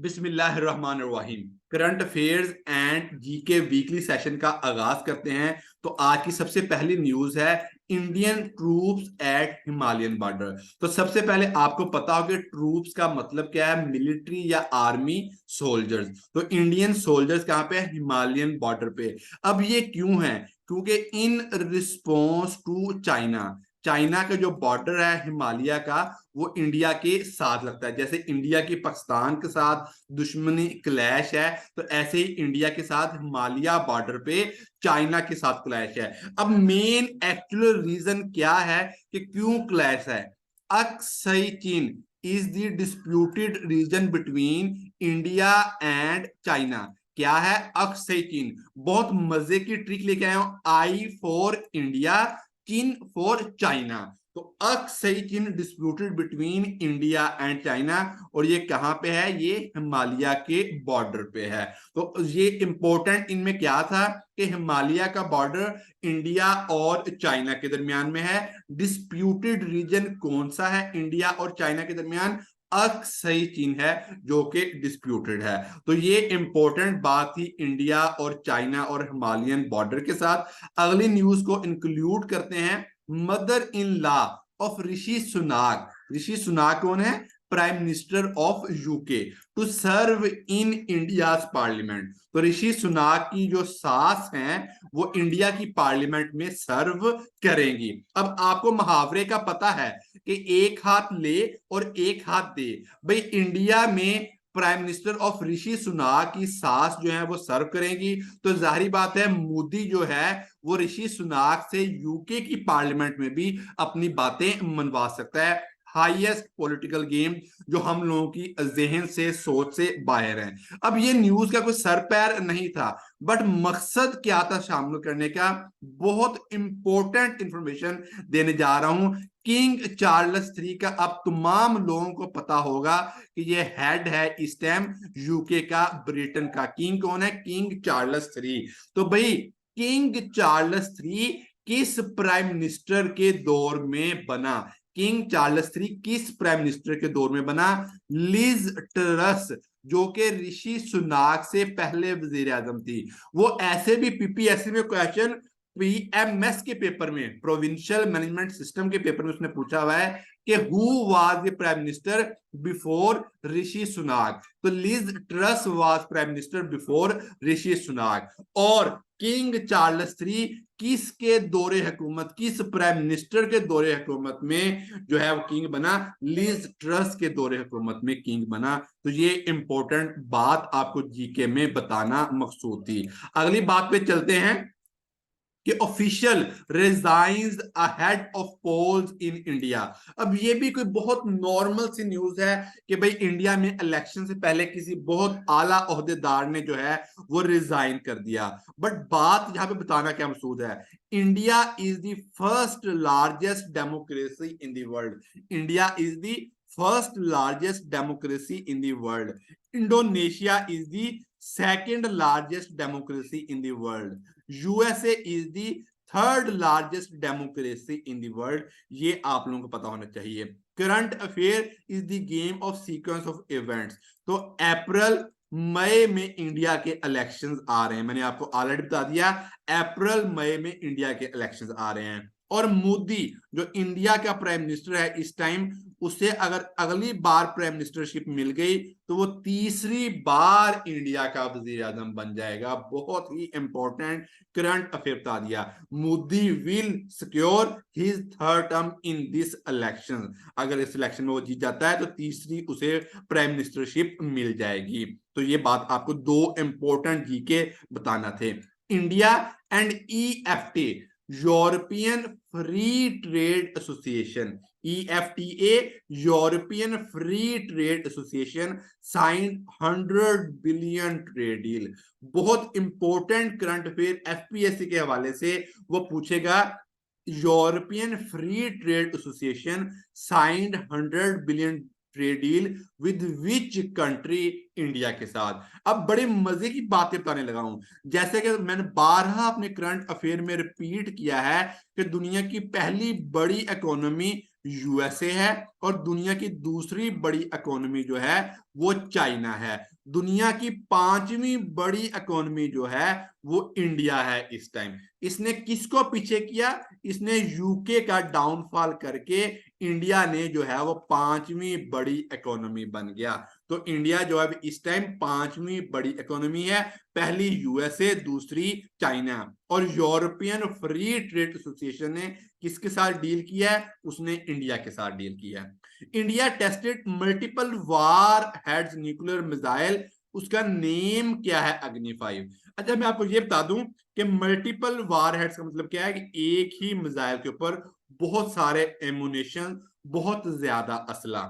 बिस्मिल्लाहिर्रहमानिर्रहीम। Current affairs and GK weekly session का आगाज करते हैं। तो आज की सबसे पहली न्यूज है Indian troops at Himalayan border. तो सबसे पहले आपको पता हो कि ट्रूप्स का मतलब क्या है, मिलिट्री या आर्मी सोल्जर्स। तो इंडियन सोल्जर्स कहाँ पे है? हिमालयन बॉर्डर पे। अब ये क्यों है? क्योंकि in response to China, China का जो बॉर्डर है हिमालय का वो इंडिया के साथ लगता है। जैसे इंडिया की पाकिस्तान के साथ दुश्मनी क्लैश है, तो ऐसे ही इंडिया के साथ हिमालय बॉर्डर पे चाइना के साथ क्लैश है। अब मेन एक्चुअल रीजन क्या है कि क्यों क्लैश है? अक्सई चीन is the disputed region between India and China. क्या है? अक्सई चीन। बहुत मजे की ट्रिक लेके आया हूं। आई फॉर इंडिया, चीन फॉर चाइना। तो अक्सई चीन disputed between India and China, और ये कहां पे है? ये हिमालय के बॉर्डर पे है। तो ये इंपॉर्टेंट इनमें क्या था कि हिमालय का बॉर्डर इंडिया और चाइना के दरमियान में है। डिस्प्यूटेड रीजन कौन सा है इंडिया और चाइना के दरमियान? अक्सई चीन है जो कि डिस्प्यूटेड है। तो ये इंपॉर्टेंट बात थी इंडिया और चाइना और हिमालयन बॉर्डर के साथ। अगली न्यूज को इंक्लूड करते हैं। Mother in law of Rishi Sunak. Rishi Sunak कौन है? Prime minister of UK, to serve in India parliament. तो ऋषि सुनाक की जो सास हैं वो इंडिया की पार्लियामेंट में सर्व करेंगी। अब आपको मुहावरे का पता है कि एक हाथ ले और एक हाथ दे। भाई इंडिया में prime minister of Rishi Sunak की सास जो है वो सर्व करेंगी, तो जाहिर बात है मोदी जो है वो ऋषि सुनाक से यूके की पार्लियामेंट में भी अपनी बातें मनवा सकता है। हाईएस्ट पॉलिटिकल गेम जो हम लोगों की जहन से सोच से बाहर है। अब ये न्यूज का कोई सर पैर नहीं था, बट मकसद क्या था शामिल करने का? बहुत इंपॉर्टेंट इंफॉर्मेशन देने जा रहा हूं। किंग चार्ल्स थ्री का अब तमाम लोगों को पता होगा कि ये हेड है इस टाइम यूके का, ब्रिटेन का। किंग कौन है? King Charles three. तो भाई किंग चार्ल्स थ्री किस प्राइम मिनिस्टर के दौर में बना? किंग चार्ल्स थ्री किस प्राइम मिनिस्टर के दौर में बना? लिज ट्रस, जो कि ऋषि सुनाक से पहले वजीर आजम थी। वो ऐसे भी पीपीएससी में क्वेश्चन, पीएमएस के पेपर में, प्रोविंशियल मैनेजमेंट सिस्टम के पेपर में उसने पूछा हुआ है कि who was the prime minister before Rishi Sunak. तो Liz Truss was prime minister before Rishi Sunak. और किंग चार्ल्स थ्री किसके दौरे हुकूमत, किस प्राइम मिनिस्टर के दौरे हुकूमत में जो है वो किंग बना? लिज ट्रस के दौरे हुकूमत में किंग बना। तो ये इंपॉर्टेंट बात आपको जीके में बताना मकसूद थी। अगली बात पे चलते हैं कि official resigns ahead of polls in India. अब ये भी कोई बहुत नॉर्मल सी न्यूज है कि भाई इंडिया में इलेक्शन से पहले किसी बहुत आला ओहदेदार ने जो है वो रिजाइन कर दिया। बट बात यहां पे बताना क्या मकसूद है? India is the first largest democracy in the world. India is the first largest democracy in the world. Indonesia is the second largest democracy in the world. USA is the third largest democracy in the world. ये आप लोगों को पता होना चाहिए। Current affair is the game of sequence of events. तो अप्रैल मई में India के इलेक्शंस आ रहे हैं, मैंने आपको ऑलरेडी बता दिया। अप्रैल मई में इंडिया के इलेक्शंस आ रहे हैं। और मोदी जो इंडिया का प्राइम मिनिस्टर है इस टाइम, उसे अगर अगली बार प्राइम मिनिस्टरशिप मिल गई तो वो तीसरी बार इंडिया का वजीर आजम बन जाएगा। बहुत ही इंपॉर्टेंट करंट अफेयर बता दिया। Modi will secure his third term in this election. अगर इस इलेक्शन में वो जीत जाता है तो तीसरी उसे प्राइम मिनिस्टरशिप मिल जाएगी। तो ये बात आपको दो इंपॉर्टेंट जीके बताना थे। India and EFT, European free trade association, EFTA, European free trade association sign 100 billion trade deal. बहुत इंपॉर्टेंट करंट अफेयर एफपीएससी के हवाले से वो पूछेगा। European free trade association signed 100 billion trade deal with which country? India के साथ। अब बड़े मजे की बातें बताने लगा हूं। जैसे कि मैंने बारहा अपने करंट अफेयर में रिपीट किया है कि दुनिया की पहली बड़ी इकोनॉमी यूएसए है, और दुनिया की दूसरी बड़ी इकोनॉमी जो है वो चाइना है। दुनिया की पांचवी बड़ी इकोनॉमी जो है वो इंडिया है इस टाइम। इसने किसको पीछे किया? इसने यूके का डाउनफॉल करके इंडिया ने जो है वो पांचवी बड़ी इकोनॉमी बन गया। तो इंडिया जो है इस टाइम पांचवी बड़ी इकोनॉमी है। पहली यूएसए, दूसरी चाइना। और यूरोपियन फ्री ट्रेड एसोसिएशन ने किसके साथ डील किया है? उसने इंडिया के साथ डील किया है। इंडिया टेस्टेड मल्टीपल वार हेड्स न्यूक्लियर मिसाइल, उसका नेम क्या है? अग्नि 5। अच्छा, मैं आपको ये बता दूं कि मल्टीपल वार हेड्स का मतलब क्या है कि एक ही मिसाइल के ऊपर बहुत सारे एमुनेशन, बहुत ज्यादा असला।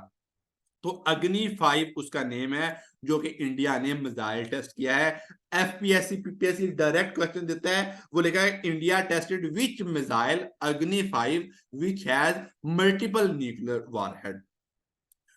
तो अग्नि 5 उसका नेम है, जो कि इंडिया ने मिसाइल टेस्ट किया है। एफपीएससी पीपीएससी डायरेक्ट क्वेश्चन देता है, वो लिखा है India tested which missile Agni 5 which has multiple nuclear warhead.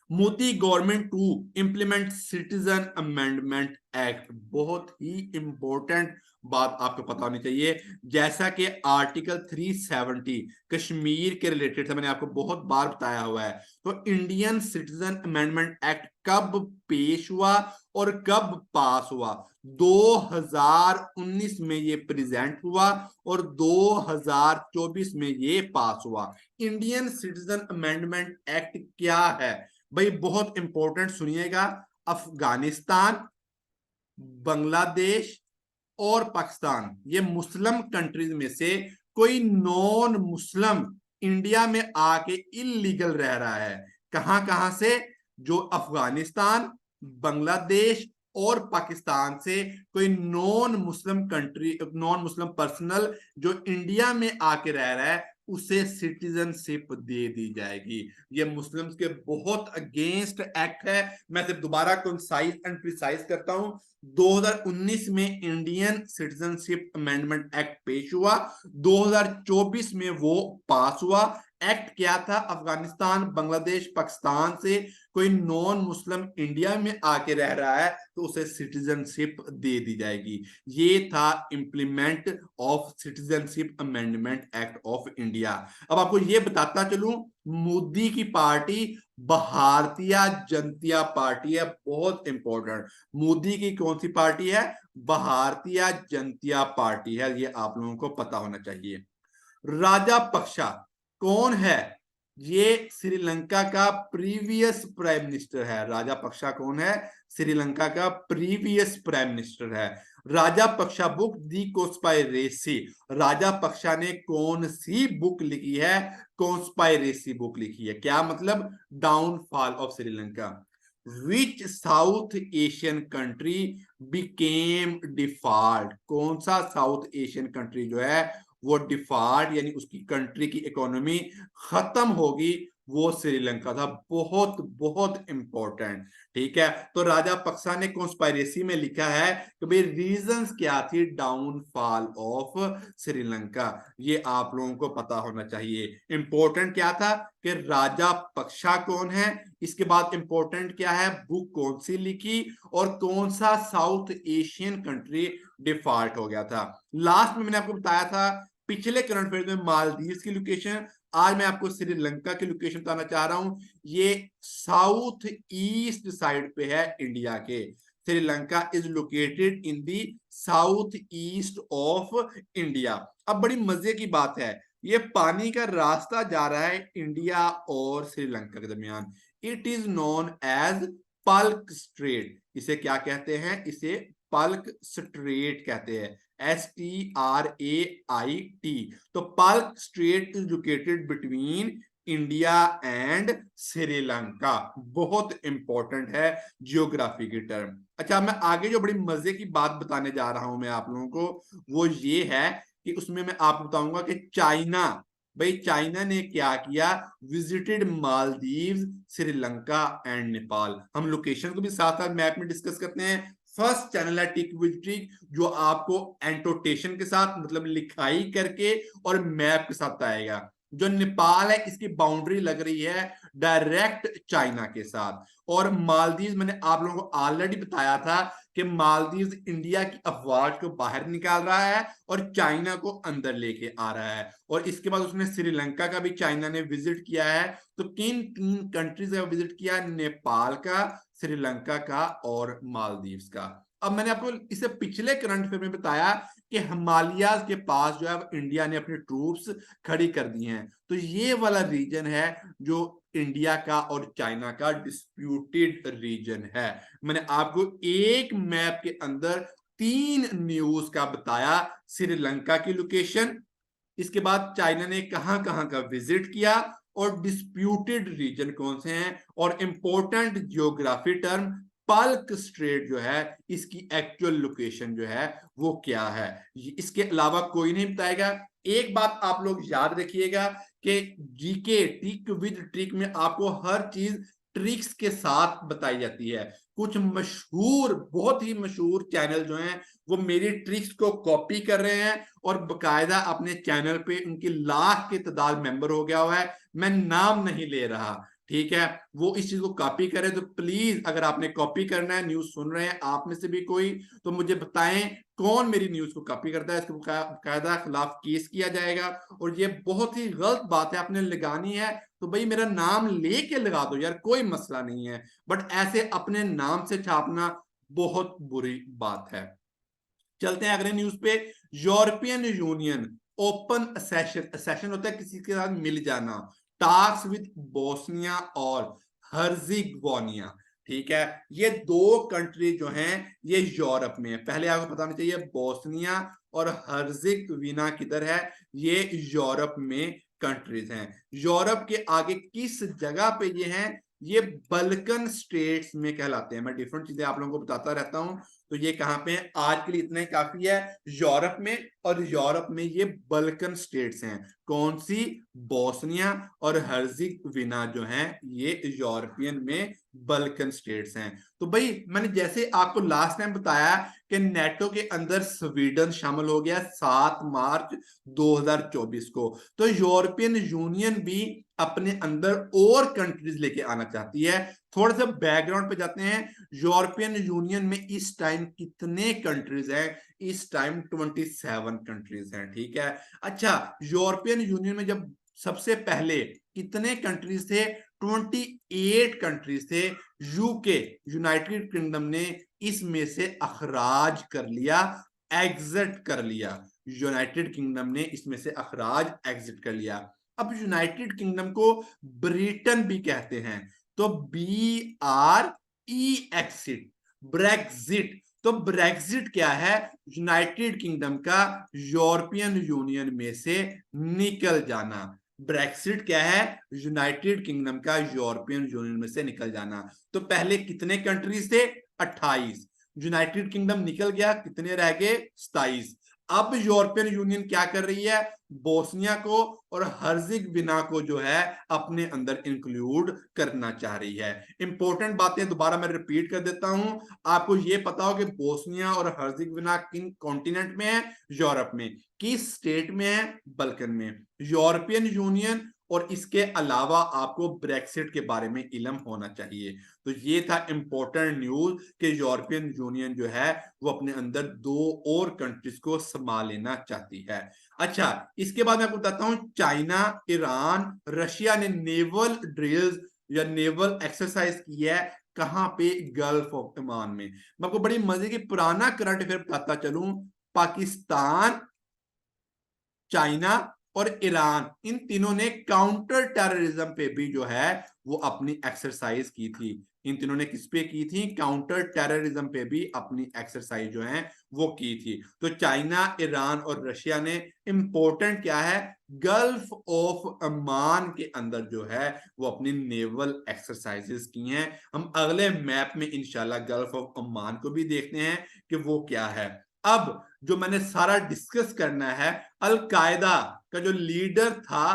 Modi government to implement citizen amendment act, बहुत ही इंपॉर्टेंट बात आपको पता होनी चाहिए। जैसा कि आर्टिकल 370 कश्मीर के रिलेटेड था, मैंने आपको बहुत बार बताया हुआ है। तो इंडियन सिटीजन अमेंडमेंट एक्ट कब पेश हुआ और कब पास हुआ? 2019 में ये प्रेजेंट हुआ और 2024 में ये पास हुआ। इंडियन सिटीजन अमेंडमेंट एक्ट क्या है भाई? बहुत इंपॉर्टेंट सुनिएगा। अफगानिस्तान, बांग्लादेश और पाकिस्तान, ये मुस्लिम कंट्रीज में से कोई नॉन मुस्लिम इंडिया में आके इलीगल रह रहा है। कहां कहां से? जो अफगानिस्तान, बांग्लादेश और पाकिस्तान से कोई non Muslim country, non Muslim personal जो इंडिया में आके रह रहा है, उसे सिटीजनशिप दे दी जाएगी। ये मुस्लिम्स के बहुत अगेंस्ट एक्ट है। मैं सिर्फ दोबारा कंसाइज एंड प्रिसाइज करता हूं। 2019 में इंडियन सिटीजनशिप अमेंडमेंट एक्ट पेश हुआ, 2024 में वो पास हुआ। एक्ट क्या था? अफगानिस्तान, बांग्लादेश, पाकिस्तान से कोई नॉन मुस्लिम इंडिया में आके रह रहा है तो उसे सिटीजनशिप दे दी जाएगी। ये था implement of citizenship amendment act of India. अब आपको ये बताता चलूं, मोदी की पार्टी भारतीय जनता पार्टी है, बहुत इंपॉर्टेंट। मोदी की कौन सी पार्टी है? भारतीय जनता पार्टी है, ये आप लोगों को पता होना चाहिए। राजापक्सा कौन है? ये श्रीलंका का प्रीवियस प्राइम मिनिस्टर है। राजापक्सा कौन है? श्रीलंका का प्रीवियस प्राइम मिनिस्टर है। राजापक्सा बुक दी कॉन्स्पायरेसी, राजापक्सा ने कौन सी बुक लिखी है? कॉन्स्पायरेसी बुक लिखी है। क्या मतलब? Downfall of Sri Lanka. Which south Asian country became default, कौन सा साउथ एशियन कंट्री जो है वो डिफॉल्ट यानी उसकी कंट्री की इकोनॉमी खत्म होगी? वो श्रीलंका था। बहुत बहुत इंपॉर्टेंट। ठीक है, तो राजापक्सा ने कॉन्स्पायरेसी में लिखा है कि भाई रीजंस क्या थी डाउनफॉल ऑफ श्रीलंका। ये आप लोगों को पता होना चाहिए। इंपॉर्टेंट क्या था कि राजापक्सा कौन है, इसके बाद इंपॉर्टेंट क्या है, बुक कौन सी लिखी, और कौन सा साउथ एशियन कंट्री डिफॉल्ट हो गया था। लास्ट में मैंने आपको बताया था पिछले करंट अफेयर में मालदीव की लोकेशन। आज मैं आपको श्रीलंका की लोकेशन बताना चाह रहा हूं। ये साउथ ईस्ट साइड पे है इंडिया के। Sri Lanka is located in the south east of India. अब बड़ी मजे की बात है, ये पानी का रास्ता जा रहा है इंडिया और श्रीलंका के दरमियान। It is known as Palk Strait. इसे क्या कहते हैं? इसे पल्क स्ट्रेट कहते हैं। STRAIT। तो Palk Strait is located between India and Sri Lanka. बहुत इंपॉर्टेंट है जियोग्राफी की टर्म। अच्छा, मैं आगे जो बड़ी मजे की बात बताने जा रहा हूं मैं आप लोगों को, वो ये है कि उसमें मैं आपको बताऊंगा कि चाइना, भाई चाइना ने क्या किया? Visited Maldives, Sri Lanka and Nepal. हम लोकेशन को भी साथ साथ मैप में डिस्कस करते हैं। फर्स्ट चैनल है टिक विद ट्रिक, जो आपको एंटोटेशन के साथ मतलब लिखाई करके और मैप के साथ आएगा। जो नेपाल है इसकी बाउंड्री लग रही है डायरेक्ट चाइना के साथ। और मालदीव, मैंने आप लोगों को ऑलरेडी बताया था कि मालदीव इंडिया की अफवाज को बाहर निकाल रहा है और चाइना को अंदर लेके आ रहा है। और इसके बाद उसने श्रीलंका का भी चाइना ने विजिट किया है। तो किन तीन कंट्रीज का विजिट किया? नेपाल का, श्रीलंका का और मालदीव्स का। अब मैंने आपको इससे पिछले करंट अफेयर में बताया कि हिमालयाज के पास जो है इंडिया ने अपनी ट्रूप्स खड़ी कर दी हैं। तो ये वाला रीजन है जो इंडिया का और चाइना का डिस्प्यूटेड रीजन है। मैंने आपको एक मैप के अंदर 3 न्यूज का बताया, श्रीलंका की लोकेशन, इसके बाद चाइना ने कहां कहां का विजिट किया और डिस्प्यूटेड रीजन कौन से हैं, और इंपॉर्टेंट जियोग्राफी टर्म पल्क स्ट्रेट जो है इसकी एक्चुअल लोकेशन जो है वो क्या है। इसके अलावा कोई नहीं बताएगा। एक बात आप लोग याद रखिएगा कि जीके ट्रिक विद ट्रिक में आपको हर चीज ट्रिक्स के साथ बताई जाती है। कुछ मशहूर, बहुत ही मशहूर चैनल जो हैं वो मेरी ट्रिक्स को कॉपी कर रहे हैं और बकायदा अपने चैनल पे उनकी लाख की तादाद मेंबर हो गया हुआ है। मैं नाम नहीं ले रहा, ठीक है, वो इस चीज को कॉपी करे। तो प्लीज अगर आपने कॉपी करना है, न्यूज सुन रहे हैं आप में से भी कोई, तो मुझे बताएं कौन मेरी न्यूज को कॉपी करता है। इसके बकायदा खिलाफ केस किया जाएगा। और ये बहुत ही गलत बात है, आपने लगानी है तो भाई मेरा नाम लेके लगा दो यार, कोई मसला नहीं है, बट ऐसे अपने नाम से छापना बहुत बुरी बात है। चलते हैं अगले न्यूज पे। European union open session, session होता है किसी के साथ मिल जाना, टास्क विद बोस्निया और हर्जिगोविना, ठीक है। ये 2 कंट्री जो हैं ये यूरोप में है। पहले आपको पता होना चाहिए बोस्निया और हर्जिगोविना किधर है, ये यूरोप में कंट्रीज हैं। यूरोप के आगे किस जगह पे ये हैं? ये बल्कन स्टेट्स में कहलाते हैं। मैं डिफरेंट चीजें आप लोगों को बताता रहता हूं। तो ये कहां पे है? आज के लिए इतना ही काफी है, यूरोप में। और यूरोप में ये बल्कन स्टेट्स हैं। कौन सी? बोस्निया और हर्जिगोविना जो हैं ये यूरोपियन में बल्कन स्टेट्स हैं। तो भाई मैंने जैसे आपको लास्ट टाइम बताया कि नेटो के अंदर स्वीडन शामिल हो गया 7 मार्च 2024 को। तो यूरोपियन यूनियन भी अपने अंदर और कंट्रीज लेके आना चाहती है। थोड़ा सा बैकग्राउंड पे जाते हैं। यूरोपियन यूनियन में इस टाइम कितने कंट्रीज हैं? इस टाइम 27 कंट्रीज हैं, ठीक है। अच्छा, यूरोपियन यूनियन में जब सबसे पहले कितने कंट्रीज थे? 28 कंट्रीज थे। यूके, यूनाइटेड किंगडम ने इसमें से अखराज कर लिया, एग्जिट कर लिया। यूनाइटेड किंगडम ने इसमें से अखराज, एग्जिट कर लिया। अब यूनाइटेड किंगडम को ब्रिटेन भी कहते हैं, तो BRE एक्सिट, ब्रेक्सिट। तो ब्रेक्सिट क्या है? यूनाइटेड किंगडम का यूरोपियन यूनियन में से निकल जाना। ब्रेक्सिट क्या है? यूनाइटेड किंगडम का यूरोपियन यूनियन में से निकल जाना। तो पहले कितने कंट्रीज थे? 28। यूनाइटेड किंगडम निकल गया, कितने रह गए? 27। अब यूरोपियन यूनियन क्या कर रही है? बोस्निया को और हर्जिगोविना को जो है अपने अंदर इंक्लूड करना चाह रही है। इंपॉर्टेंट बातें दोबारा मैं रिपीट कर देता हूं। आपको यह पता हो कि बोस्निया और हर्जिगोविना किन कॉन्टिनेंट में है? यूरोप में। किस स्टेट में है? बल्कन में। यूरोपियन यूनियन और इसके अलावा आपको ब्रेक्सिट के बारे में इल्म होना चाहिए। तो ये था इंपॉर्टेंट न्यूज कि यूरोपियन यूनियन जो है वो अपने अंदर 2 और कंट्रीज को संभाल लेना चाहती है। अच्छा, इसके बाद मैं आपको बताता हूं, चाइना, ईरान, रशिया ने नेवल ड्रिल्स या नेवल एक्सरसाइज की है कहां पे? गल्फ ऑफ ओमान में। मैं आपको बड़ी मजे की पुराना करंट अफेयर बताता चलूं। पाकिस्तान, चाइना और ईरान, इन तीनों ने काउंटर टेररिज्म पे भी जो है वो अपनी एक्सरसाइज की थी। इन तीनों ने किस पे की थी? काउंटर टेररिज्म पे भी अपनी एक्सरसाइज जो है वो की थी। तो चाइना, ईरान और रशिया ने, इंपॉर्टेंट क्या है, गल्फ ऑफ ओमान के अंदर जो है वो अपनी नेवल एक्सरसाइजेस की हैं। हम अगले मैप में इंशाल्लाह गल्फ ऑफ ओमान को भी देखते हैं कि वो क्या है। अब जो मैंने सारा डिस्कस करना है, अल कायदा का जो लीडर था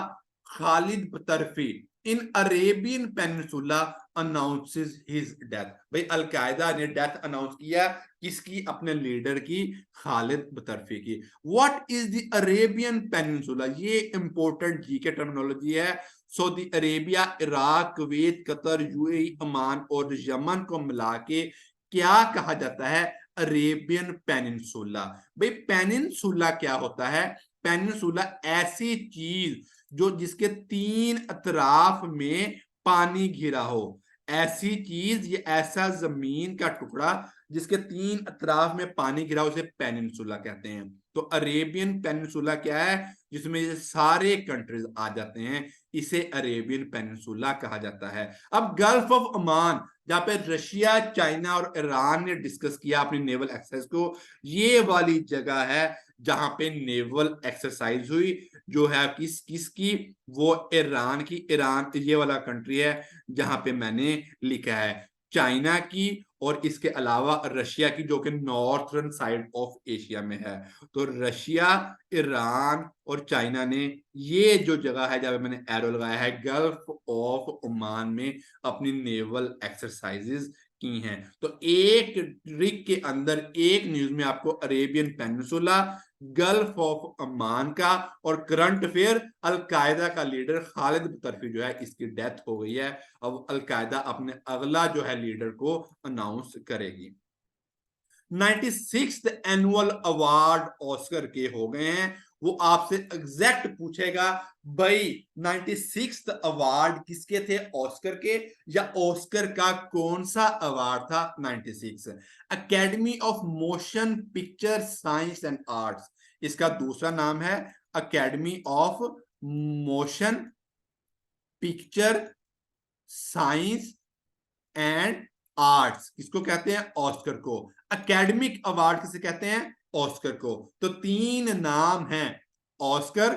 Khalid Tarfi, in Arabian peninsula announces his death. भाई अलकायदा ने डेथ अनाउंस किया किसकी? अपने लीडर की, खालिद बतरफी की। What is the Arabian peninsula? ये इंपॉर्टेंट जीके टर्मिनोलॉजी है। Saudi Arabia, Iraq, Kuwait, Qatar, UAE, Oman और यमन को मिला के क्या कहा जाता है? Arabian peninsula. भाई पेनिनसुला क्या होता है? पेनिनसुला ऐसी चीज जो जिसके 3 अतराफ में पानी घिरा हो, ऐसी चीज, ये ऐसा जमीन का टुकड़ा जिसके 3 अतराफ में पानी घिरा हो, उसे पेनिनसुला कहते हैं। तो अरेबियन पेनिनसुला क्या है? जिसमें ये सारे कंट्रीज आ जाते हैं, इसे अरेबियन पेनिनसुला कहा जाता है। अब गल्फ ऑफ ओमान, जहां पे रशिया, चाइना और ईरान ने डिस्कस किया अपनी नेवल एक्सरसाइज को, ये वाली जगह है जहां पे नेवल एक्सरसाइज हुई, जो है किसकी? वो ईरान की। ईरान ये वाला कंट्री है जहां पे मैंने लिखा है चाइना की, और इसके अलावा रशिया की, जो कि नॉर्थर्न साइड ऑफ एशिया में है। तो रशिया, ईरान और चाइना ने ये जो जगह है जहां पे मैंने एरो लगाया है गल्फ ऑफ ओमान में अपनी नेवल एक्सरसाइजेस की हैं। तो एक ट्रिक के अंदर, एक न्यूज में आपको Arabian peninsula, gulf of Oman का और करंट अफेयर, अलकायदा का लीडर खालिद बतरफी जो है इसकी डेथ हो गई है। अब अलकायदा अपने अगला जो है लीडर को अनाउंस करेगी। 96th एनुअल अवार्ड ऑस्कर के हो गए हैं। वो आपसे एग्जैक्ट पूछेगा भाई 96th अवार्ड किसके थे? ऑस्कर के, या ऑस्कर का कौन सा अवार्ड था 96? Academy of motion picture science and arts, इसका दूसरा नाम है academy of motion picture science and arts. किसको कहते हैं? ऑस्कर को। एकेडमिक अवार्ड किसे कहते हैं? ऑस्कर को। तो 3 नाम हैं, Oscar,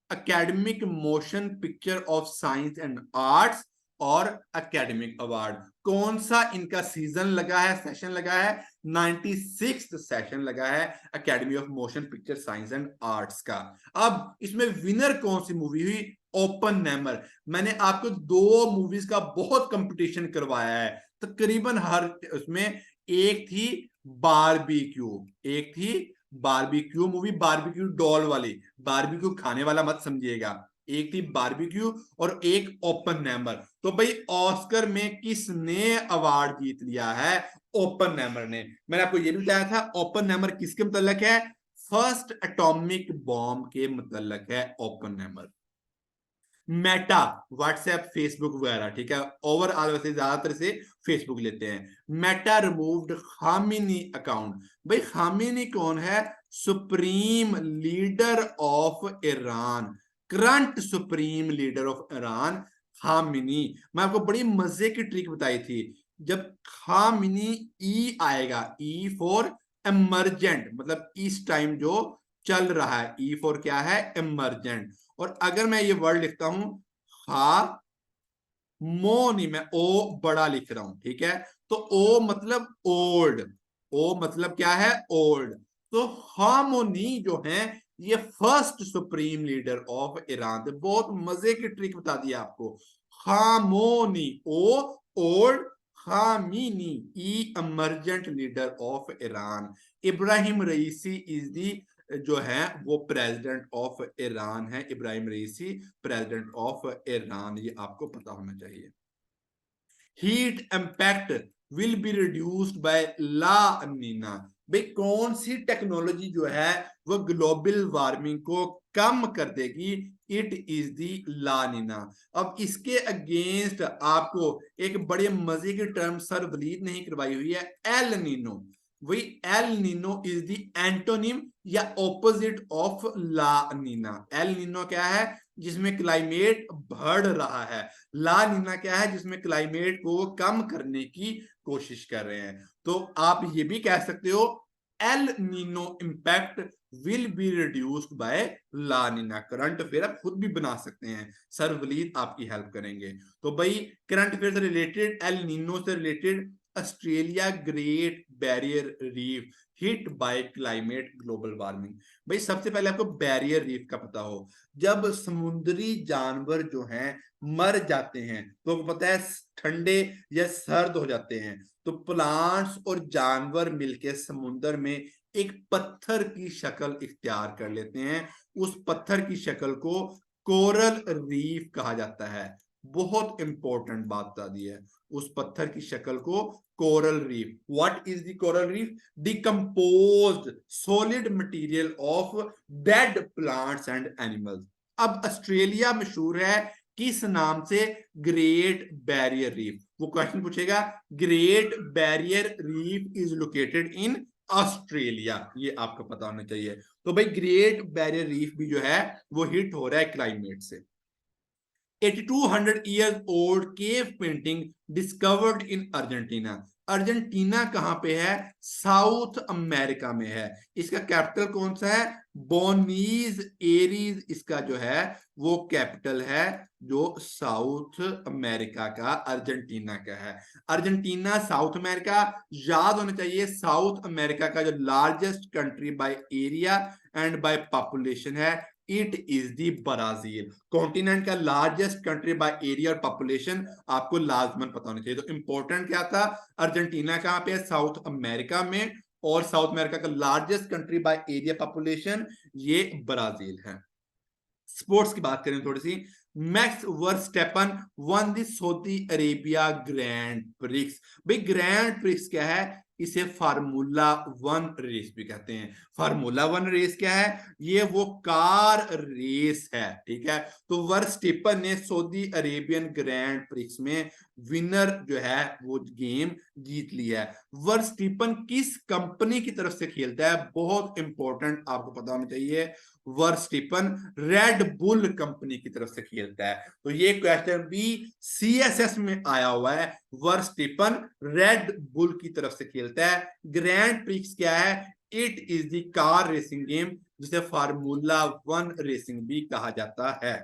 academic motion picture of science and arts और एकेडमिक अवार्ड। कौन सा इनका सीजन लगा है, सेशन लगा है? 96th सेशन लगा है academy of motion picture science and arts का। अब इसमें विनर कौन सी मूवी हुई? ओपनहेमर। मैंने आपको 2 मूवीज का बहुत कंपटीशन करवाया है, तकरीबन हर उसमें। एक थी बारबीक्यू, एक थी बारबीक्यू मूवी, बारबीक्यू डॉल वाली, बारबीक्यू खाने वाला मत समझिएगा। एक थी बारबीक्यू और एक ओपनहेमर। तो भाई ऑस्कर में किसने अवार्ड जीत लिया है? ओपनहेमर ने। मैंने आपको यह भी बताया था ओपनहेमर किसके मुतल्लक है? फर्स्ट एटॉमिक बॉम्ब के मुतल्लक है ओपनहेमर। मेटा, व्हाट्सएप, फेसबुक वगैरह, ठीक है, ओवरऑल वैसे ज्यादातर से फेसबुक लेते हैं। Meta removed Khamenei account. भाई खामिनी कौन है? Supreme leader of Iran, current supreme leader of Iran Khamenei. मैं आपको बड़ी मजे की ट्रिक बताई थी, जब खामिनी ई आएगा, ई फॉर इमरजेंट, मतलब इस टाइम जो चल रहा है, ई फॉर क्या है? इमरजेंट। और अगर मैं ये वर्ड लिखता हूं हा मो, नहीं, मैं ओ बड़ा लिख रहा हूं, ठीक है, तो ओ मतलब ओल्ड, ओ मतलब क्या है? ओल्ड। तो हार्मोनी जो है ये first supreme leader of Iran थे। बहुत मजे की ट्रिक बता दी आपको। Harmony O old, Khamenei E emergent leader of Iran. Ibrahim Raisi is the जो है वो प्रेसिडेंट ऑफ ईरान है। Ibrahim Raisi president of Iran, ये आपको पता होना चाहिए। Heat impact will be reduced by La Nina. भाई कौन सी टेक्नोलॉजी जो है वो ग्लोबल वार्मिंग को कम कर देगी? इट इज दी ला नीना। अब इसके अगेंस्ट आपको एक बड़े मजे की टर्म सर वलीद नहीं करवाई हुई है, एल नीनो। वही El Nino is the antonym या opposite of La Nina. El Nino क्या है? जिसमें क्लाइमेट बढ़ रहा है। ला नीना क्या है? जिसमें क्लाइमेट को कम करने की कोशिश कर रहे हैं। तो आप ये भी कह सकते हो El Nino impact will be reduced by La Nina. Current affair आप खुद भी बना सकते हैं, सर वलीद आपकी हेल्प करेंगे। तो भाई करंट अफेयर से रिलेटेड, एल नीनो से related Australia great barrier reef hit by climate global warming? भाई सबसे पहले आपको बैरियर रीफ का पता हो, जब समुद्री जानवर जो हैं मर जाते हैं तो आपको पता है ठंडे या सर्द हो जाते हैं, तो प्लांट्स और जानवर मिलके समुद्र में एक पत्थर की शक्ल इख्तियार कर लेते हैं। उस पत्थर की शक्ल को कोरल रीफ कहा जाता है। बहुत इंपॉर्टेंट बात बता दी है, उस पत्थर की शक्ल को coral reef. What is the coral reef? Decomposed solid material of dead plants and animals. अब ऑस्ट्रेलिया मशहूर है किस नाम से? Great barrier reef. वो क्वेश्चन पूछेगा, great barrier reef is located in Australia, ये आपको पता होना चाहिए। तो भाई ग्रेट बैरियर रीफ भी जो है वो हिट हो रहा है क्लाइमेट से। 8200 years old cave painting discovered in Argentina. Argentina कहां पे है? साउथ अमेरिका में है। इसका कैपिटल कौन सा है? बोनीज एरीज इसका जो है वो कैपिटल है, जो साउथ अमेरिका का अर्जेंटीना का है। अर्जेंटीना साउथ अमेरिका, याद होना चाहिए साउथ अमेरिका का जो largest country by area and by population है, it is the Brazil. Continent का लार्जेस्ट कंट्री बाय एरिया और पॉपुलेशन आपको लाजमन पता होना चाहिए। तो इंपॉर्टेंट क्या था? अर्जेंटीना कहां पे है? साउथ अमेरिका में, और साउथ अमेरिका का largest country by area population ये ब्राजील है। स्पोर्ट्स की बात करें थोड़ी सी, Max Verstappen won the Saudi Arabia Grand Prix. भाई ग्रैंड प्रिक्स क्या है? इसे फार्मूला वन रेस भी कहते हैं। फार्मूला वन रेस क्या है? ये वो कार रेस है, ठीक है। तो वर्स्टेपन ने सऊदी अरेबियन ग्रैंड प्रिक्स में विनर जो है वो गेम जीत लिया है। वर्स्टेपन किस कंपनी की तरफ से खेलता है? बहुत इंपॉर्टेंट, आपको पता होना चाहिए। वर्स्टेपन रेड बुल कंपनी की तरफ से खेलता है। तो ये क्वेश्चन भी सीएसएस में आया हुआ है। वर्स्टेपन रेड बुल की तरफ से खेलता है। ग्रैंड प्रिक्स क्या है? It is the car racing game, जिसे फार्मूला वन रेसिंग भी कहा जाता है।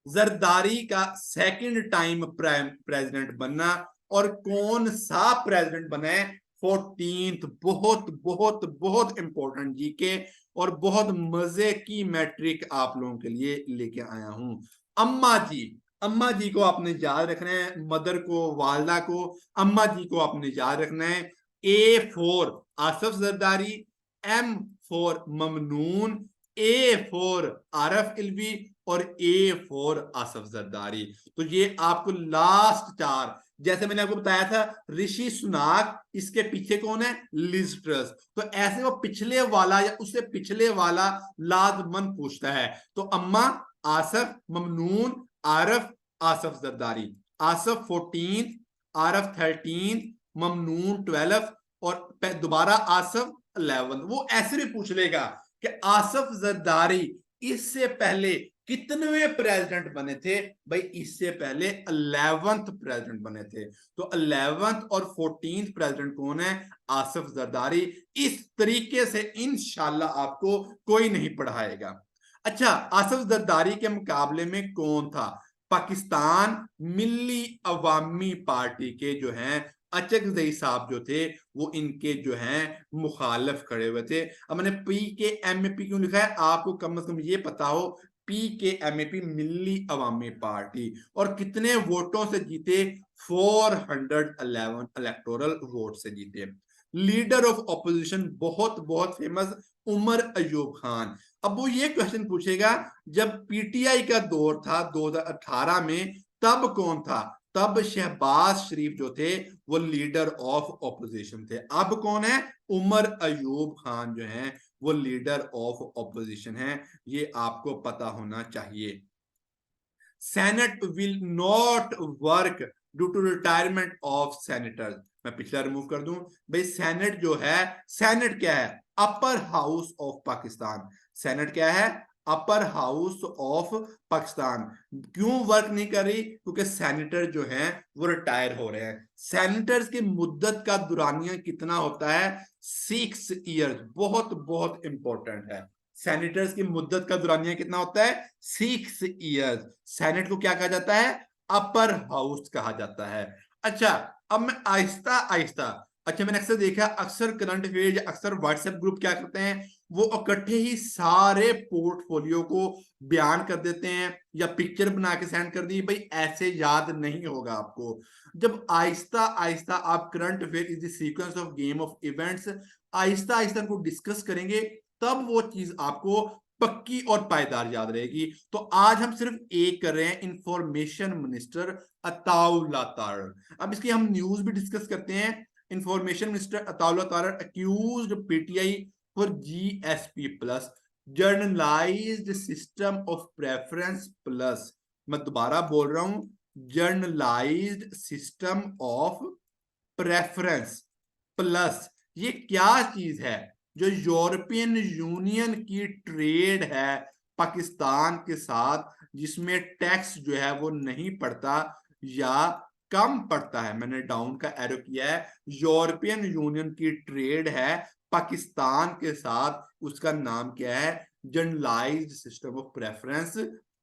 जरदारी का सेकंड टाइम प्रेसिडेंट बनना, और कौन सा प्रेसिडेंट बना है? 14th। बहुत बहुत बहुत इंपॉर्टेंट जीके और बहुत मजे की मैट्रिक आप लोगों के लिए लेके आया हूं। अम्मा जी, अम्मा जी को आपने याद रखना है, मदर को, वालदा को, अम्मा जी को आपने याद रखना है। A for Asif Zardari, M for Mamnoon, A for Arif Alvi, और ए फॉर आसफ जरदारी। तो ये आपको लास्ट चार, जैसे मैंने आपको बताया था ऋषि सुनाक, इसके पीछे कौन है? Liz Truss. तो ऐसे वो पिछले वाला या उससे पिछले वाला लाजमन पूछता है। तो अम्मा, आसफ, ममनून, आरफ, आसफ जरदारी। आसफ 14th, आरफ 13th, ममनून 12th, और दोबारा आसफ 11th। वो ऐसे भी पूछ लेगा कि आसफ जरदारी इससे पहले कितने प्रेसिडेंट बने थे? भाई इससे पहले 11th प्रेसिडेंट बने थे। तो 11th और 14th प्रेसिडेंट कौन है? आसफ जरदारी। इस तरीके से इंशाल्लाह आपको कोई नहीं पढ़ाएगा। अच्छा, आसफ जरदारी के मुकाबले में कौन था? पाकिस्तान मिल्ली अवामी पार्टी के जो हैं अचकजई साहब जो थे, वो इनके जो हैं मुखालिफ खड़े हुए थे। अब मैंने पी के एम ए पी क्यों लिखा है? आपको कम से कम ये पता हो, पी के एम ए पी मिल्ली अवामी पार्टी, और कितने वोटों से जीते? 411 इलेक्टोरल वोट से जीते। लीडर ऑफ ऑपोजिशन बहुत बहुत फेमस, उमर अयूब खान। अब वो ये क्वेश्चन पूछेगा, जब पीटीआई का दौर था 2018 में, तब कौन था? तब शहबाज शरीफ जो थे वो लीडर ऑफ ऑपोजिशन थे। अब कौन है? उमर अयूब खान जो है वो लीडर ऑफ ऑपोजिशन है। ये आपको पता होना चाहिए। Senate will not work due to retirement of senators. मैं पिछला रिमूव कर दूं। भाई सेनेट जो है, सेनेट क्या है? Upper house of Pakistan. Senate क्या है? Upper house of Pakistan. क्यों वर्क नहीं कर रही? क्योंकि सेनेटर जो हैं वो रिटायर हो रहे हैं। सेनेटर्स की मुद्दत का दुरानिया कितना होता है? 6 years। बहुत बहुत इंपॉर्टेंट है। सेनेटर्स की मुद्दत का दुरानिया कितना होता है? 6 years। सेनेट को क्या कहा जाता है? अपर हाउस कहा जाता है। अच्छा, अब मैं आहिस्ता आहिस्ता, अच्छा मैंने अक्सर देखा, अक्सर करंट अफेयर या अक्सर व्हाट्सएप ग्रुप क्या करते हैं, वो इकट्ठे ही सारे पोर्टफोलियो को बयान कर देते हैं या पिक्चर बना के सेंड कर दी, भाई ऐसे याद नहीं होगा आपको। जब आहिस्ता आहिस्ता आप current affair is the sequence of game of events, Aahista Aahista को डिस्कस करेंगे, तब वो चीज आपको पक्की और पायदार याद रहेगी। तो आज हम सिर्फ एक कर रहे हैं, इंफॉर्मेशन मिनिस्टर अताउल्लाह तारर। अब इसकी हम न्यूज भी डिस्कस करते हैं। Information minister Ataullah Tarar accused PTI for GSP plus generalized system of preference plus. मैं दोबारा बोल रहा हूं, generalized system of preference plus. ये क्या चीज है? जो यूरोपियन यूनियन की ट्रेड है पाकिस्तान के साथ, जिसमें टैक्स जो है वो नहीं पड़ता या कम पड़ता है, मैंने डाउन का एरो किया है, यूरोपियन यूनियन की ट्रेड है पाकिस्तान के साथ, उसका नाम क्या है? Generalized system of preference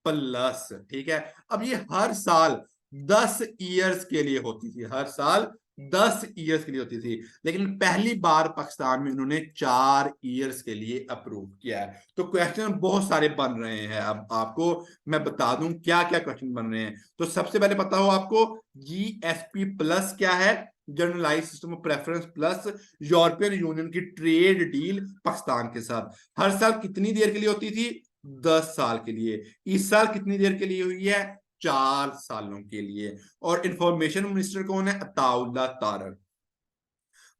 plus. ठीक है, अब ये हर साल 10 ईयर्स के लिए होती थी, हर साल 10 ईयर्स के लिए होती थी, लेकिन पहली बार पाकिस्तान में उन्होंने 4 ईयर्स के लिए अप्रूव किया है। तो क्वेश्चन बहुत सारे बन रहे हैं, अब आपको मैं बता दूं क्या क्या क्वेश्चन बन रहे हैं। तो सबसे पहले पता हो आपको जीएसपी प्लस क्या है? Generalize system of preference plus, European union की ट्रेड डील पाकिस्तान के साथ, हर साल कितनी देर के लिए होती थी? 10 साल के लिए। इस साल कितनी देर के लिए हुई है? 4 सालों के लिए। और इंफॉर्मेशन मिनिस्टर कौन है? Attaullah Tarar.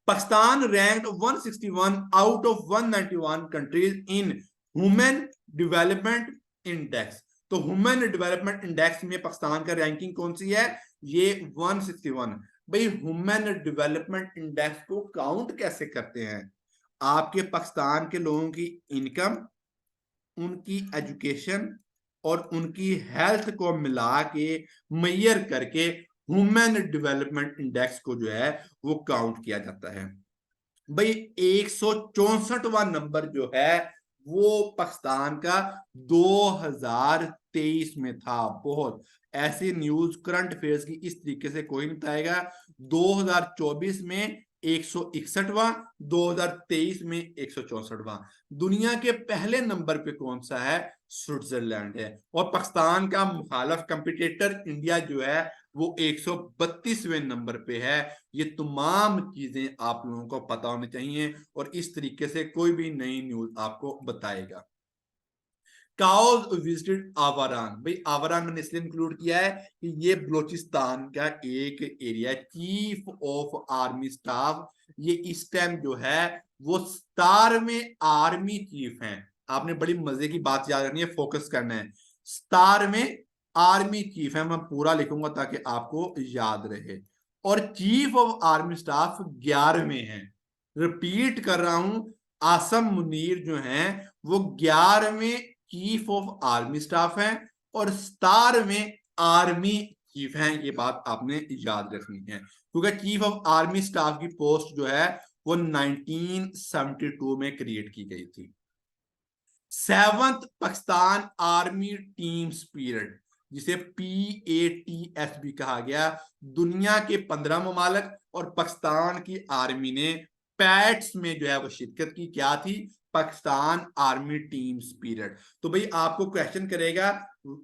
Pakistan ranked 161 out of 191 countries in human development index. तो ह्यूमन डेवलपमेंट इंडेक्स में पाकिस्तान का रैंकिंग कौन सी है? ये 161। भाई ह्यूमन डेवलपमेंट इंडेक्स को काउंट कैसे करते हैं? आपके पाकिस्तान के लोगों की इनकम, उनकी एजुकेशन और उनकी हेल्थ को मिला के मेजर करके ह्यूमन डेवलपमेंट इंडेक्स को जो है वो काउंट किया जाता है। भाई 164वां नंबर जो है वो पाकिस्तान का 2023 में था। बहुत ऐसी न्यूज करंट अफेयर्स की इस तरीके से कोई नहीं बताएगा। 2024 में 161वां, 2023 में 164वां। दुनिया के पहले नंबर पे कौन सा है? स्विट्जरलैंड है। और पाकिस्तान का मुखालफ कंपटीटर इंडिया जो है वो 132वें नंबर पे है। ये तमाम चीजें आप लोगों को पता होनी चाहिए और इस तरीके से कोई भी नई न्यूज आपको बताएगा। काउज विजिटेड आवारान। भाई आवारान मैंने इसलिए इंक्लूड किया है कि ये बलोचिस्तान का एक एरिया है। चीफ ऑफ आर्मी स्टाफ ये इस टाइम जो है वो 17वें आर्मी चीफ हैं। आपने बड़ी मजे की बात याद रखनी है, फोकस करना है। 17वें आर्मी चीफ है, मैं पूरा लिखूंगा ताकि आपको याद रहे। और चीफ ऑफ आर्मी स्टाफ 11वें हैं। रिपीट कर रहा हूं, आसम मुनीर जो हैं वो 11वें चीफ ऑफ आर्मी स्टाफ हैं और 17वें आर्मी चीफ हैं। ये बात आपने याद रखनी है, क्योंकि चीफ ऑफ आर्मी स्टाफ की पोस्ट जो है वो 1972 में क्रिएट की गई थी। 7th Pakistan army team spirit, जिसे PATS भी कहा गया, दुनिया के 15 ममालिक और पाकिस्तान की आर्मी ने पैट्स में जो है वो शिरकत की। क्या थी? Pakistan army team spirit. तो भाई आपको क्वेश्चन करेगा,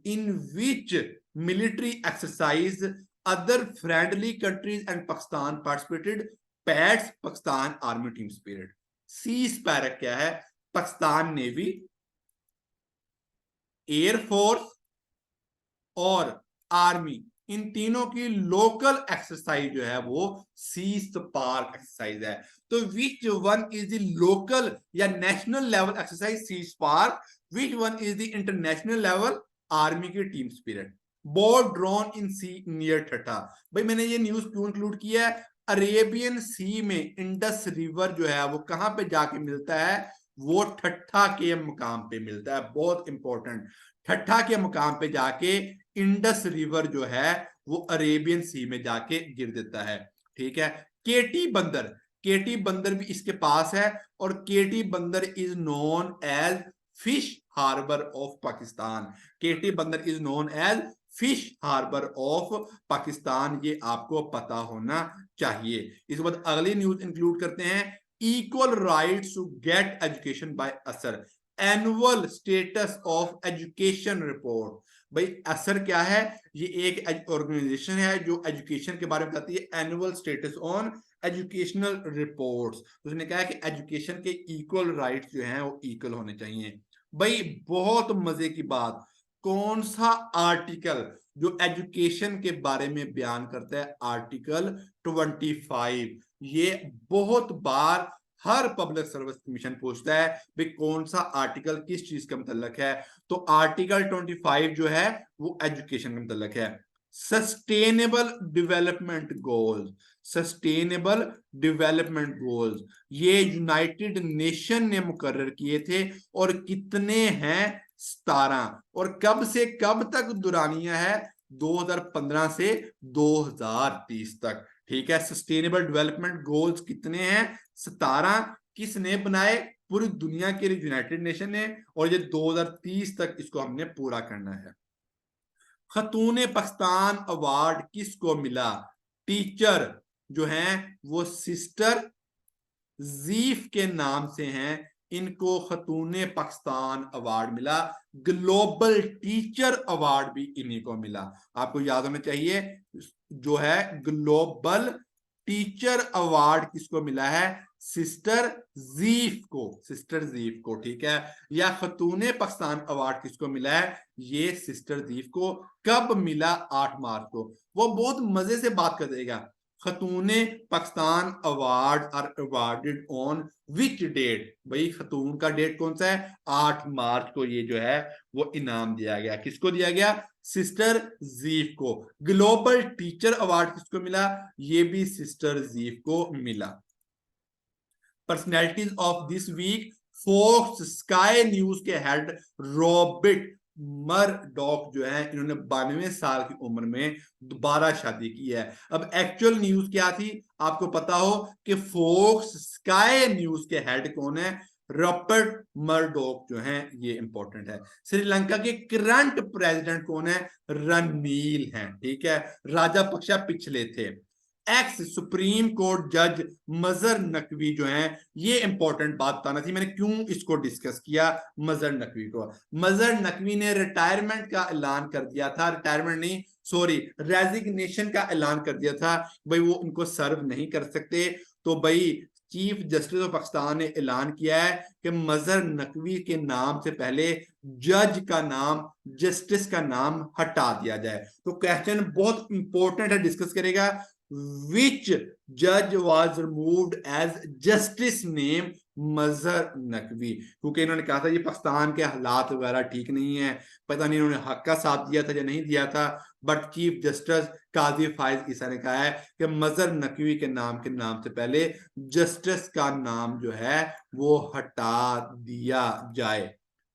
in which military exercise other friendly countries and Pakistan participated? PATS, Pakistan army team spirit. Sea Spark क्या है? पाकिस्तान नेवी, एयरफोर्स और आर्मी, इन तीनों की लोकल एक्सरसाइज जो है वो सी स्पार्क एक्सरसाइज है। तो which one is the local या national level exercise? Sea Spark. Which one is the international level? Army की team spirit. Boat drone in sea near Thatta. भाई मैंने ये न्यूज क्यों इंक्लूड किया है? अरेबियन सी में इंडस रिवर जो है वो कहां पे जाके मिलता है? वो ठट्ठा के मुकाम पे मिलता है। बहुत इंपॉर्टेंट, ठट्ठा के मुकाम पे जाके इंडस रिवर जो है वो अरेबियन सी में जाके गिर देता है। ठीक है, केटी बंदर, केटी बंदर भी इसके पास है और Keti Bandar is known as fish harbour of Pakistan. Keti Bandar is known as fish harbour of Pakistan, ये आपको पता होना चाहिए। इसके बाद अगली न्यूज इंक्लूड करते हैं, equal rights to get education by ASER, annual status of education report. भाई असर क्या है? ये एक ऑर्गेनाइजेशन है जो एजुकेशन के बारे में बताती है, annual status on educational reports. उसने कहा है कि एजुकेशन के इक्वल राइट्स जो हैं वो इक्वल होने चाहिए। भाई बहुत मजे की बात, कौन सा आर्टिकल जो एजुकेशन के बारे में बयान करता है? आर्टिकल 25। ये बहुत बार हर पब्लिक सर्विस कमीशन पूछता है भाई कौन सा आर्टिकल किस चीज का मतलब है। तो आर्टिकल 25 जो है वो एजुकेशन का मतलब है। Sustainable development goals, sustainable development goals ये यूनाइटेड नेशन ने मुकर्रर किए थे, और कितने हैं? 17। और कब से कब तक दुरानिया है? 2015 से 2030 तक। ठीक है, सस्टेनेबल डेवलपमेंट गोल्स कितने हैं? 17। किसने बनाए? पूरी दुनिया के यूनाइटेड नेशन ने, और ये 2030 तक इसको हमने पूरा करना है। खतून पाकिस्तान अवार्ड किसको मिला? टीचर जो हैं वो सिस्टर जीफ के नाम से हैं, इनको खतून पाकिस्तान अवार्ड मिला। ग्लोबल टीचर अवार्ड भी इन्हीं को मिला। आपको याद होना चाहिए, जो है ग्लोबल टीचर अवार्ड किसको मिला है? सिस्टर जीफ को, सिस्टर जीफ को। ठीक है, या खतून पाकिस्तान अवार्ड किसको मिला है? ये सिस्टर जीफ को। कब मिला? 8 मार्च को। वो बहुत मजे से बात कर देगा। Khatoon Pakistan award are awarded on which date? भाई खतून का डेट कौन सा है? 8 मार्च को ये जो है वो इनाम दिया गया। किसको दिया गया? सिस्टर जीफ को। ग्लोबल टीचर अवार्ड किसको मिला? ये भी सिस्टर जीफ को मिला। Personalities of this week, Fox Sky news के हेड रॉबर्ट मरडॉक जो है, इन्होंने 92 साल की उम्र में दोबारा शादी की है। अब एक्चुअल न्यूज क्या थी? आपको पता हो कि फोक्स स्काई न्यूज के हेड कौन है? रॉबर्ट मरडॉक जो है, ये इंपॉर्टेंट है। श्रीलंका के करंट प्रेसिडेंट कौन है? रणनील हैं। ठीक है, राजापक्षा पिछले थे। एक्स सुप्रीम कोर्ट जज मजहर नकवी जो हैं, ये इंपॉर्टेंट बात बताना थी मैंने, क्यों इसको डिस्कस किया मजहर नकवी को। मजहर नकवी ने रिटायरमेंट का ऐलान कर दिया था, रिटायरमेंट नहीं सॉरी रेजिग्नेशन का ऐलान कर दिया था, भाई वो उनको सर्व नहीं कर सकते। तो भाई चीफ जस्टिस ऑफ पाकिस्तान ने ऐलान किया है कि मजहर नकवी के नाम से पहले जज का नाम, जस्टिस का नाम हटा दिया जाए। तो क्वेश्चन बहुत इंपॉर्टेंट है, डिस्कस करेगा। Which judge was removed as justice name मजहर नकवी? क्योंकि इन्होंने कहा था ये पाकिस्तान के हालात वगैरह ठीक नहीं है, पता नहीं इन्होंने हक का साथ दिया था या नहीं दिया था। बट चीफ जस्टिस काजी फाइज ईसा ने कहा है कि मजहर नकवी के नाम से पहले जस्टिस का नाम जो है वो हटा दिया जाए।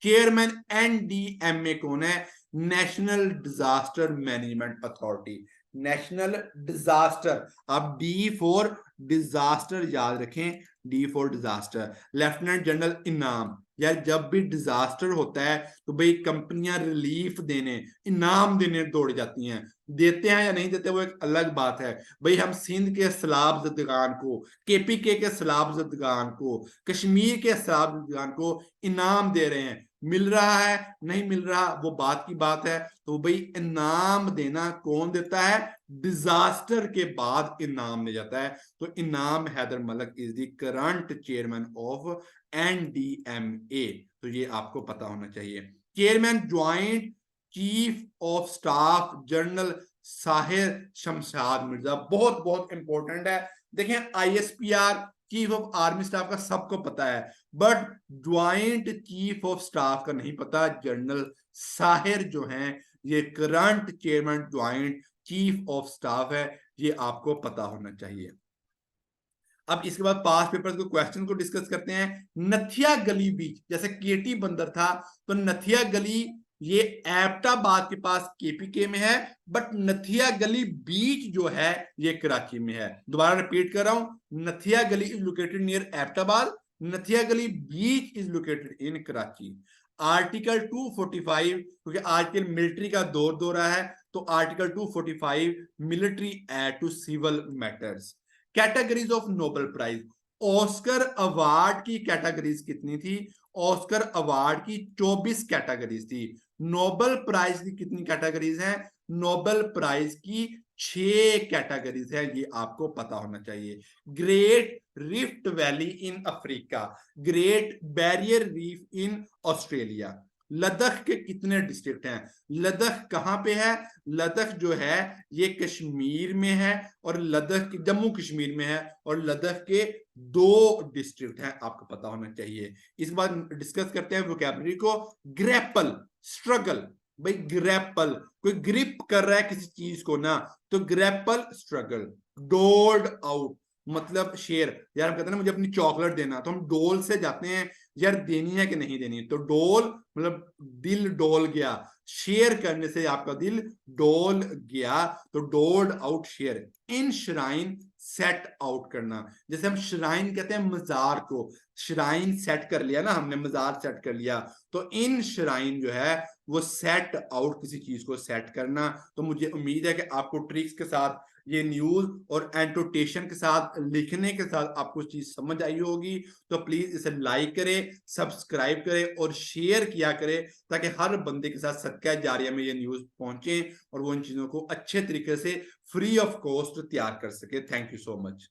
चेयरमैन NDMA कौन है? National disaster management authority. National disaster, आप डी फॉर डिजास्टर याद रखें, D for disaster. Lieutenant general इनाम, यार जब भी डिजास्टर होता है तो भाई कंपनियां रिलीफ देने, इनाम देने दौड़ जाती हैं। देते हैं या नहीं देते वो एक अलग बात है। भाई हम सिंध के सैलाब ज़दगान को, KPK के सैलाब ज़दगान को, कश्मीर के सैलाब ज़दगान को इनाम दे रहे हैं। मिल रहा है नहीं मिल रहा वो बात की बात है। तो भाई इनाम देना कौन देता है? डिजास्टर के बाद इनाम दिया जाता है। तो Inam Haider Malik is the current chairman of NDMA। तो ये आपको पता होना चाहिए। Chairman joint chief of staff general Sahir Shamshad Mirza, बहुत बहुत इंपॉर्टेंट है। देखें ISPR chief of army staff का सबको पता है, but joint chief of staff का नहीं पता। जनरल साहिर जो हैं ये current chairman joint chief of staff है, ये आपको पता होना चाहिए। अब इसके बाद पास पेपर के क्वेश्चन को डिस्कस करते हैं। नथिया गली बीच, जैसे केटी बंदर था तो नथिया गली ये एबटाबाद के पास KPK में है, बट नथिया गली बीच जो है ये कराची में है। दोबारा रिपीट कर रहा हूं, नथिया गली is located near Abbottabad, Nathia Gali beach is located in Karachi. Article 245, क्योंकि आजकल मिलिट्री का दौर हो रहा है, तो article 245 military aid to civil matters. Categories of Nobel prize, Oscar award की कैटेगरीज कितनी थी? ऑस्कर अवार्ड की 24 कैटेगरीज थी। नोबेल प्राइज की कितनी कैटेगरीज हैं? नोबेल प्राइज की 6 कैटेगरीज है, ये आपको पता होना चाहिए। Great rift valley in Africa, great barrier reef in Australia. Ladakh के कितने डिस्ट्रिक्ट हैं? लद्दाख कहां पे है? लद्दाख जो है ये कश्मीर में है, और लद्दाख जम्मू कश्मीर में है, और लद्दाख के 2 डिस्ट्रिक्ट हैं, आपको पता होना चाहिए। इस बार डिस्कस करते हैं वोकैबुलरी को। ग्रैपल, स्ट्रगल, भाई ग्रैपल, कोई ग्रिप कर रहा है किसी चीज को ना, तो ग्रैपल स्ट्रगल। डोल्ड आउट मतलब शेयर, यार हम कहते हैं ना मुझे अपनी चॉकलेट देना, तो हम डोल से जाते हैं यार देनी है कि नहीं देनी, तो डोल मतलब दिल डोल गया, शेयर करने से आपका दिल डोल गया, तो डोल्ड आउट शेयर। इन श्राइन सेट आउट करना, जैसे हम श्राइन कहते हैं मजार को, श्राइन सेट कर लिया ना हमने, मजार सेट कर लिया, तो इन श्राइन जो है वो सेट आउट, किसी चीज को सेट करना। तो मुझे उम्मीद है कि आपको ट्रिक्स के साथ, ये न्यूज और एंटोटेशन के साथ, लिखने के साथ आपको चीज समझ आई होगी। तो प्लीज इसे लाइक करें, सब्सक्राइब करें और शेयर किया करें, ताकि हर बंदे के साथ सदका जारिया में ये न्यूज पहुंचे और वो इन चीजों को अच्छे तरीके से फ्री ऑफ कॉस्ट तैयार कर सके। Thank you so much.